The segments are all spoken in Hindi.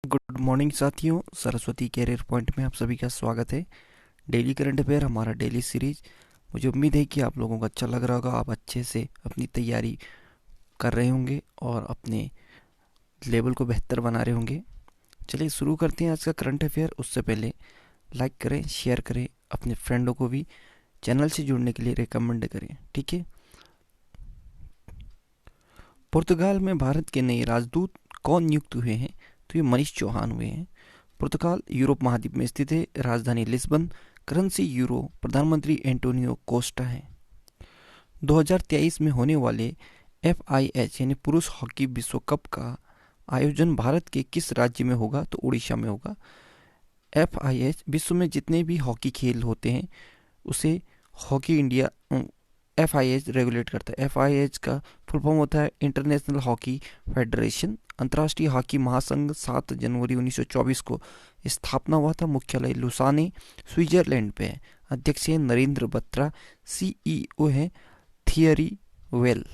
गुड मॉर्निंग साथियों, सरस्वती कैरियर पॉइंट में आप सभी का स्वागत है। डेली करंट अफेयर हमारा डेली सीरीज। मुझे उम्मीद है कि आप लोगों को अच्छा लग रहा होगा, आप अच्छे से अपनी तैयारी कर रहे होंगे और अपने लेवल को बेहतर बना रहे होंगे। चलिए शुरू करते हैं आज का करंट अफेयर। उससे पहले लाइक करें, शेयर करें, अपने फ्रेंडों को भी चैनल से जुड़ने के लिए रिकमेंड करें, ठीक है। पुर्तगाल में भारत के नए राजदूत कौन नियुक्त हुए हैं? तो ये मनीष चौहान हुए हैं। पुर्तगाल यूरोप महाद्वीप में स्थित है। राजधानी लिस्बन। Currency euro. प्रधानमंत्री एंटोनियो कोस्टा है। 2023 में होने वाले FIH यानी पुरुष हॉकी विश्व कप का आयोजन भारत के किस राज्य में होगा? तो उड़ीसा में होगा। FIH विश्व में जितने भी हॉकी खेल होते हैं उसे हॉकी इंडिया FIH रेगुलेट करता है। FIH का फुल फॉर्म होता है इंटरनेशनल हॉकी फेडरेशन। अंतर्राष्ट्रीय हॉकी महासंघ 7 जनवरी 1924 को स्थापना हुआ था। मुख्यालय लुसाने स्विट्जरलैंड पे है। अध्यक्ष है नरेंद्र बत्रा। CEO है थियरी वेल।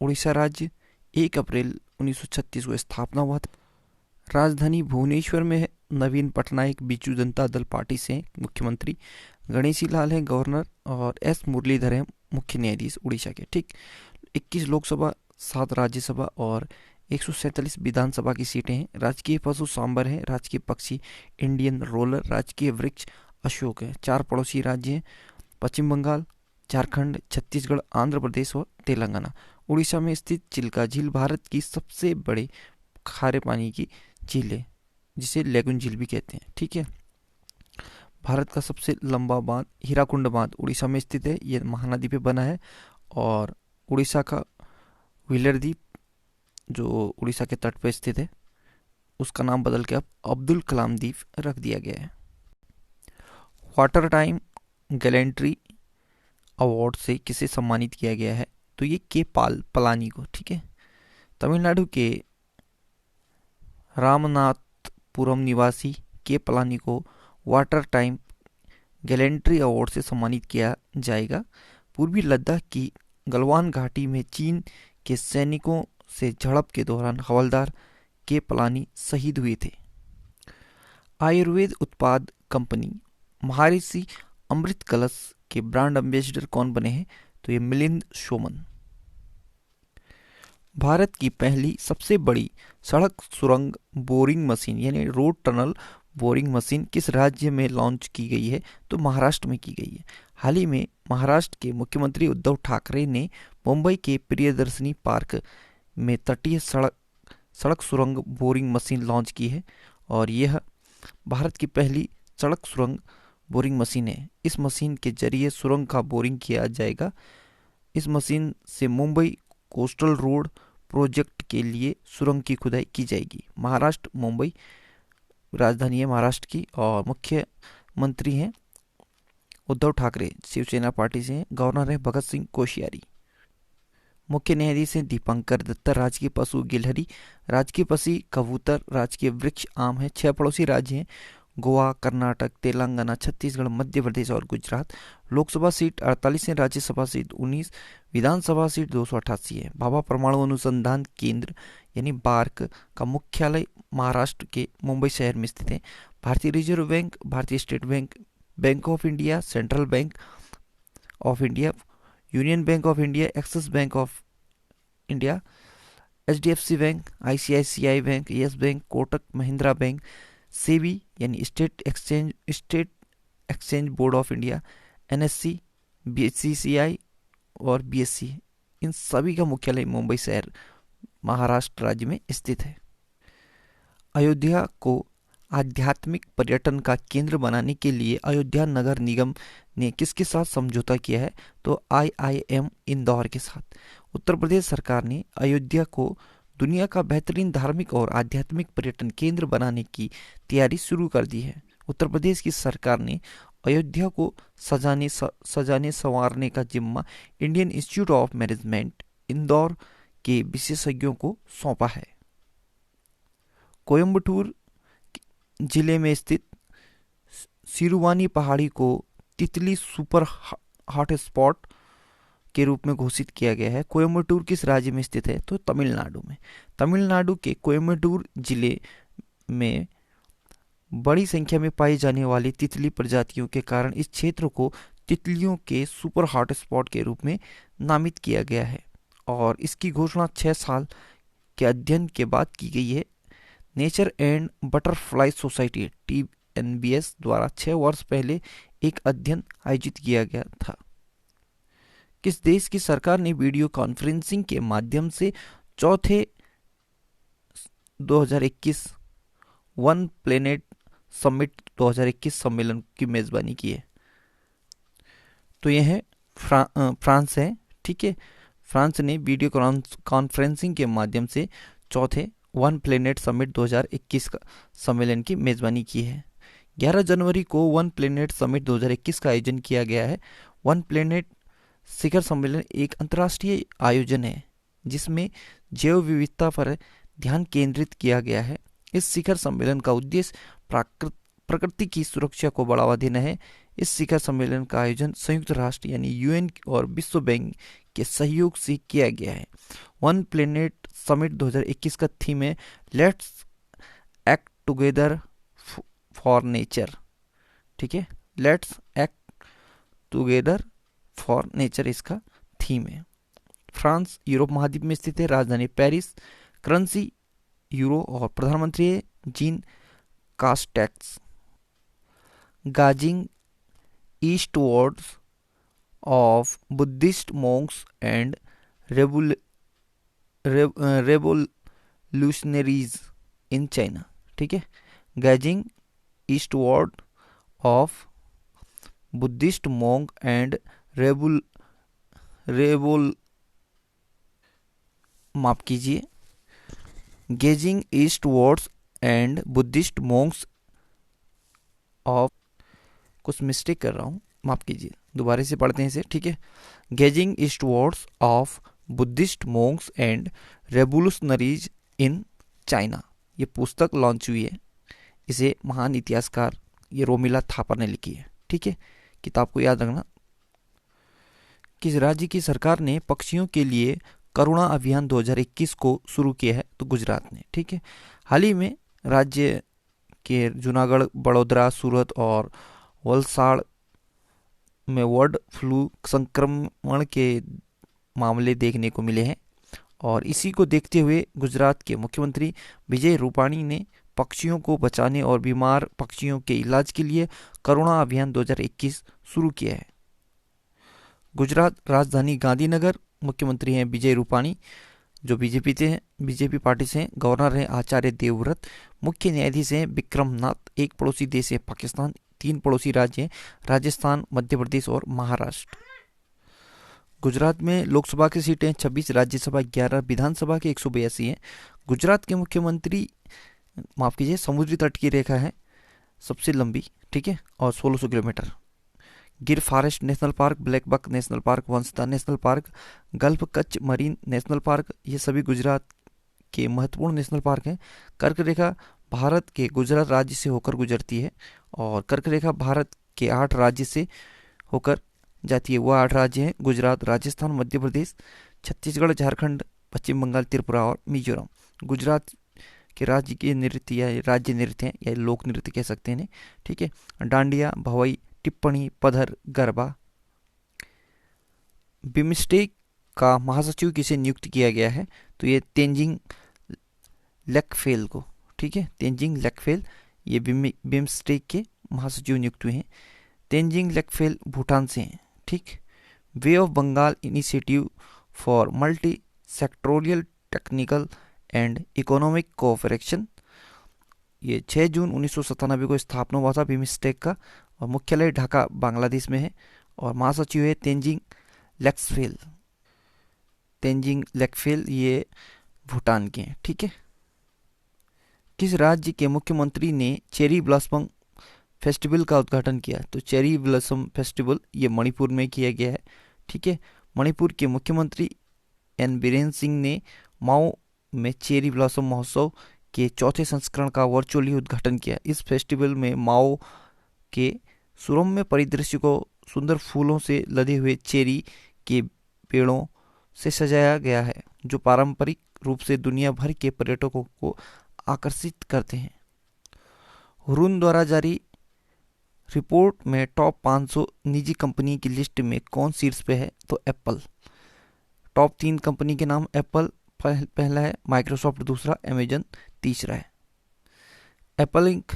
उड़ीसा राज्य 1 अप्रैल 1936 को स्थापना हुआ था। राजधानी भुवनेश्वर में है। नवीन पटनायक बीजू जनता दल पार्टी से मुख्यमंत्री। गणेशी लाल है गवर्नर और S मुरलीधर है मुख्य न्यायाधीश उड़ीसा के, ठीक। 21 लोकसभा, 7 राज्यसभा और 147 विधानसभा की सीटें हैं। राजकीय पशु सांबर है। राजकीय पक्षी इंडियन रोलर। राजकीय वृक्ष अशोक है। 4 पड़ोसी राज्य हैं पश्चिम बंगाल, झारखंड, छत्तीसगढ़, आंध्र प्रदेश और तेलंगाना। उड़ीसा में स्थित चिल्का झील भारत की सबसे बड़े खारे पानी की झील है जिसे लेगुन झील भी कहते हैं, ठीक है। भारत का सबसे लंबा बांध हीराकुंड बांध उड़ीसा में स्थित है। यह महानदी पे बना है और उड़ीसा का व्हीलर द्वीप जो उड़ीसा के तट पर स्थित है उसका नाम बदल के अब अब्दुल कलाम द्वीप रख दिया गया है। वाटर टाइम गैलेंट्री अवार्ड से किसे सम्मानित किया गया है? तो ये के पलानी को, ठीक है। तमिलनाडु के रामनाथपुरम निवासी के पलानी को वाटर टाइम गैलेंट्री अवार्ड से सम्मानित किया जाएगा। पूर्वी लद्दाख की गलवान घाटी में चीन के सैनिकों से झड़प के दौरान हवलदार के पलानी शहीद हुए थे। आयुर्वेद उत्पाद कंपनी महर्षि अमृत कलश के ब्रांड एम्बेसडर कौन बने हैं? तो ये मिलिंद सोमन। भारत की पहली सबसे बड़ी सड़क सुरंग बोरिंग मशीन यानी रोड टनल बोरिंग मशीन किस राज्य में लॉन्च की गई है? तो महाराष्ट्र में की गई है। हाल ही में महाराष्ट्र के मुख्यमंत्री उद्धव ठाकरे ने मुंबई के प्रियदर्शनी पार्क में तटीय सड़क सुरंग बोरिंग मशीन लॉन्च की है और यह भारत की पहली सड़क सुरंग बोरिंग मशीन है। इस मशीन के जरिए सुरंग का बोरिंग किया जाएगा। इस मशीन से मुंबई कोस्टल रोड प्रोजेक्ट के लिए सुरंग की खुदाई की जाएगी। महाराष्ट्र मुंबई राजधानी है महाराष्ट्र की और मुख्यमंत्री हैं उद्धव ठाकरे शिवसेना पार्टी से हैं। गवर्नर है भगत सिंह कोश्यारी। मुख्य न्यायाधीश हैं दीपंकर दत्ता। राजकीय पशु गिलहरी। राजकीय पक्षी कबूतर। राजकीय वृक्ष आम है। 6 पड़ोसी राज्य हैं गोवा, कर्नाटक, तेलंगाना, छत्तीसगढ़, मध्य प्रदेश और गुजरात। लोकसभा सीट 48 है। राज्यसभा सीट 19। विधानसभा सीट 288 है। भाभा परमाणु अनुसंधान केंद्र यानी बार्क का मुख्यालय महाराष्ट्र के मुंबई शहर में स्थित है। भारतीय रिजर्व बैंक, भारतीय state bank, bank of India, central bank of India, union bank of India, Axis bank of India, HDFC bank, ICICI bank, Yes bank, Kotak Mahindra bank, SEBI यानी state exchange board of India, NSE, BCCI और BSE, इन सभी का मुख्यालय मुंबई शहर महाराष्ट्र राज्य में स्थित है। अयोध्या को आध्यात्मिक पर्यटन का केंद्र बनाने के लिए अयोध्या नगर निगम ने किसके साथ समझौता किया है? तो IIM इंदौर के साथ। उत्तर प्रदेश सरकार ने अयोध्या को दुनिया का बेहतरीन धार्मिक और आध्यात्मिक पर्यटन केंद्र बनाने की तैयारी शुरू कर दी है। उत्तर प्रदेश की सरकार ने अयोध्या को सजाने संवारने का जिम्मा Indian institute of management Indore के विशेषज्ञों को सौंपा है। कोयम्बटूर जिले में स्थित सिरुवानी पहाड़ी को तितली सुपर हॉट स्पॉट के रूप में घोषित किया गया है। कोयम्बटूर किस राज्य में स्थित है? तो तमिलनाडु में। तमिलनाडु के कोयम्बटूर जिले में बड़ी संख्या में पाई जाने वाली तितली प्रजातियों के कारण इस क्षेत्र को तितलियों के सुपर हॉटस्पॉट के रूप में नामित किया गया है और इसकी घोषणा 6 साल के अध्ययन के बाद की गई है। Nature and butterfly society TNBS द्वारा 6 वर्ष पहले एक अध्ययन आयोजित किया गया था। किस देश की सरकार ने वीडियो कॉन्फ्रेंसिंग के माध्यम से चौथे 2021 वन प्लेनेट समिट 2021 सम्मेलन की मेजबानी की है? तो यह है फ्रांस है। ठीक है, फ्रांस ने वीडियो कॉन्फ्रेंसिंग के माध्यम से चौथे वन प्लेनेट समिट 2021 का सम्मेलन की मेजबानी की है। 11 जनवरी को वन प्लेनेट समिट 2021 का आयोजन किया गया है। वन प्लेनेट शिखर सम्मेलन एक अंतर्राष्ट्रीय आयोजन है जिसमें जैव विविधता पर ध्यान केंद्रित किया गया है। इस शिखर सम्मेलन का उद्देश्य प्रकृति की सुरक्षा को बढ़ावा देना है। इस शिखर सम्मेलन का आयोजन संयुक्त राष्ट्र यानी UN और विश्व बैंक के सहयोग से किया गया है। वन प्लेनेट समिट 2021 का थीम है let's act together for nature. ठीक है, let's act together for nature इसका थीम है। फ्रांस यूरोप महाद्वीप में स्थित है। राजधानी पेरिस, करेंसी यूरो और प्रधानमंत्री है Jean Castex. Gazing eastwards of Buddhist monks and revolutionaries in China। ठीक है, gazing eastward of Buddhist monk and माफ कीजिए, gazing eastwards and Buddhist monks of, कुछ मिस्टेक कर रहा हूँ, माफ कीजिए, दोबारा से पढ़ते हैं इसे। ठीक है, gazing eastwards of Buddhist monks and revolutionaries in China, ये पुस्तक लॉन्च हुई है। इसे महान इतिहासकार ये रोमिला थापर ने लिखी है। ठीक है, किताब को याद रखना। किस राज्य की सरकार ने पक्षियों के लिए करुणा अभियान 2021 को शुरू किया है? तो गुजरात ने। ठीक है, हाल ही में राज्य के जूनागढ़, बड़ौदा, सूरत और वलसाड़ में बर्ड फ्लू संक्रमण के मामले देखने को मिले हैं और इसी को देखते हुए गुजरात के मुख्यमंत्री विजय रूपाणी ने पक्षियों को बचाने और बीमार पक्षियों के इलाज के लिए करुणा अभियान 2021 शुरू किया है। गुजरात राजधानी गांधीनगर, मुख्यमंत्री हैं विजय रूपाणी जो बीजेपी पार्टी से हैं। गवर्नर हैं आचार्य देवव्रत। मुख्य न्यायाधीश हैं विक्रम नाथ। एक पड़ोसी देश है पाकिस्तान। 3 पड़ोसी राज्य हैं राजस्थान, मध्य प्रदेश और महाराष्ट्र। गुजरात में लोकसभा की सीटें 26, राज्यसभा 11, विधानसभा के 182 हैं। गुजरात के मुख्यमंत्री माफ कीजिए, समुद्री तट की रेखा है सबसे लंबी। ठीक है, और 1600 kilometre. Gir forest national park, blackbuck national park, Vansda national park, gulf Kutch marine national park, ये सभी गुजरात के महत्वपूर्ण नेशनल पार्क हैं। कर्क रेखा भारत के गुजरात राज्य से होकर गुजरती है और कर्क रेखा भारत के 8 राज्य से होकर जाती है। वह 8 राज्य हैं गुजरात, राजस्थान, मध्य प्रदेश, छत्तीसगढ़, झारखंड, पश्चिम बंगाल, त्रिपुरा और मिजोरम। गुजरात के राज्य के नृत्य या राज्य नृत्य हैं या लोक नृत्य कह सकते हैं। ठीक है, डांडिया, भवई, टिप्पणी, पधर, गरबा। बिमस्टेक का महासचिव किसे नियुक्त किया गया है? तो ये तेंजिंग लेकफेल को। ठीक है, तेंजिंग लेकफेल ये बिमस्टेक के महासचिव नियुक्त हुए हैं। तेंजिंग लेकफेल भूटान से हैं। ठीक, bay of Bengal initiative for multi sectoral technical and economic cooperation, ये 6 जून 1997 को स्थापना हुआ था बिमस्टेक का और मुख्यालय ढाका बांग्लादेश में है और महासचिव है तेंजिंग लेकफेल। तेंजिंग लेकफेल ये भूटान के हैं। ठीक है, किस राज्य के मुख्यमंत्री ने चेरी ब्लॉसम फेस्टिवल का उद्घाटन किया? तो चेरी ब्लॉसम फेस्टिवल ये मणिपुर में किया गया है। ठीक है, मणिपुर के मुख्यमंत्री एन बीरेन सिंह ने माओ में चेरी ब्लॉसम महोत्सव के 4थे संस्करण का वर्चुअली उद्घाटन किया। इस फेस्टिवल में माओ के सुरम्य परिदृश्य को सुंदर फूलों से लदे हुए चेरी के पेड़ों से सजाया गया है जो पारंपरिक रूप से दुनिया भर के पर्यटकों को आकर्षित करते हैं। हुरून द्वारा जारी रिपोर्ट में टॉप 500 निजी कंपनी की लिस्ट में कौन शीर्ष पे है? तो एप्पल। टॉप 3 कंपनी के नाम एप्पल पहला है, माइक्रोसॉफ्ट दूसरा, अमेजन तीसरा है। एप्पल इंक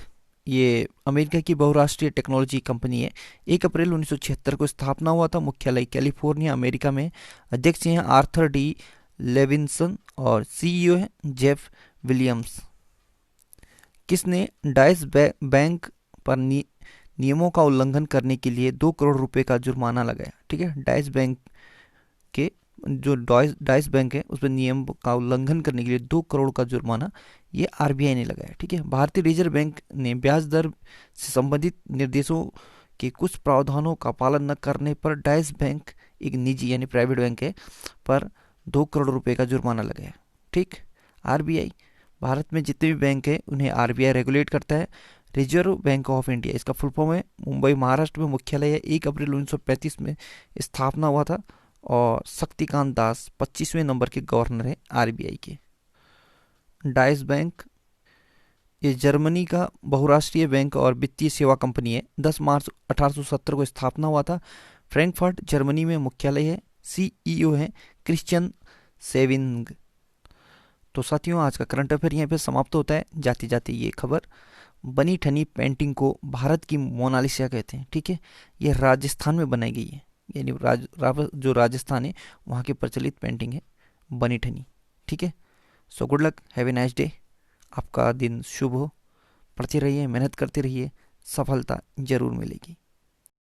ये अमेरिका की बहुराष्ट्रीय टेक्नोलॉजी कंपनी है। 1 अप्रैल 1976 को स्थापना हुआ था, मुख्यालय कैलिफोर्निया अमेरिका में। अध्यक्ष हैं आर्थर डी लेविंसन और सीईओ हैं जेफ विलियम्स। किसने डाइस बैंक पर नियमों का उल्लंघन करने के लिए 2 करोड़ रुपए का जुर्माना लगाया? ठीक है, डाइस बैंक के जो डाइस बैंक है उस पर नियम का उल्लंघन करने के लिए 2 करोड़ का जुर्माना ये आरबीआई ने लगाया। ठीक है, भारतीय रिजर्व बैंक ने ब्याज दर से संबंधित निर्देशों के कुछ प्रावधानों का पालन न करने पर डाइस बैंक, एक निजी यानी प्राइवेट बैंक है, पर 2 करोड़ रुपए का जुर्माना लगाया। ठीक, आरबीआई, भारत में जितने भी बैंक है उन्हें आरबीआई रेगुलेट करता है। रिजर्व बैंक ऑफ इंडिया इसका फुल फॉर्म है। मुंबई महाराष्ट्र में मुख्यालय है। 1 अप्रैल 1935 में स्थापना हुआ था और शक्तिकांत दास 25वें नंबर के गवर्नर हैं आरबीआई के। डाइस बैंक ये जर्मनी का बहुराष्ट्रीय बैंक और वित्तीय सेवा कंपनी है। 10 मार्च 1870 को स्थापना हुआ था। फ्रैंकफर्ट जर्मनी में मुख्यालय है। सीईओ है क्रिश्चियन सेविंग। तो साथियों, आज का करंट अफेयर यहाँ पे समाप्त होता है। जाती जाती ये खबर, बनी ठनी पेंटिंग को भारत की मोनालिसा कहते हैं। ठीक है, ये राजस्थान में बनाई गई है, यानी जो राजस्थान है वहाँ की प्रचलित पेंटिंग है बनी ठनी। ठीक है, so good luck, have a nice day. आपका दिन शुभ हो, पढ़ते रहिए, मेहनत करते रहिए, सफलता जरूर मिलेगी।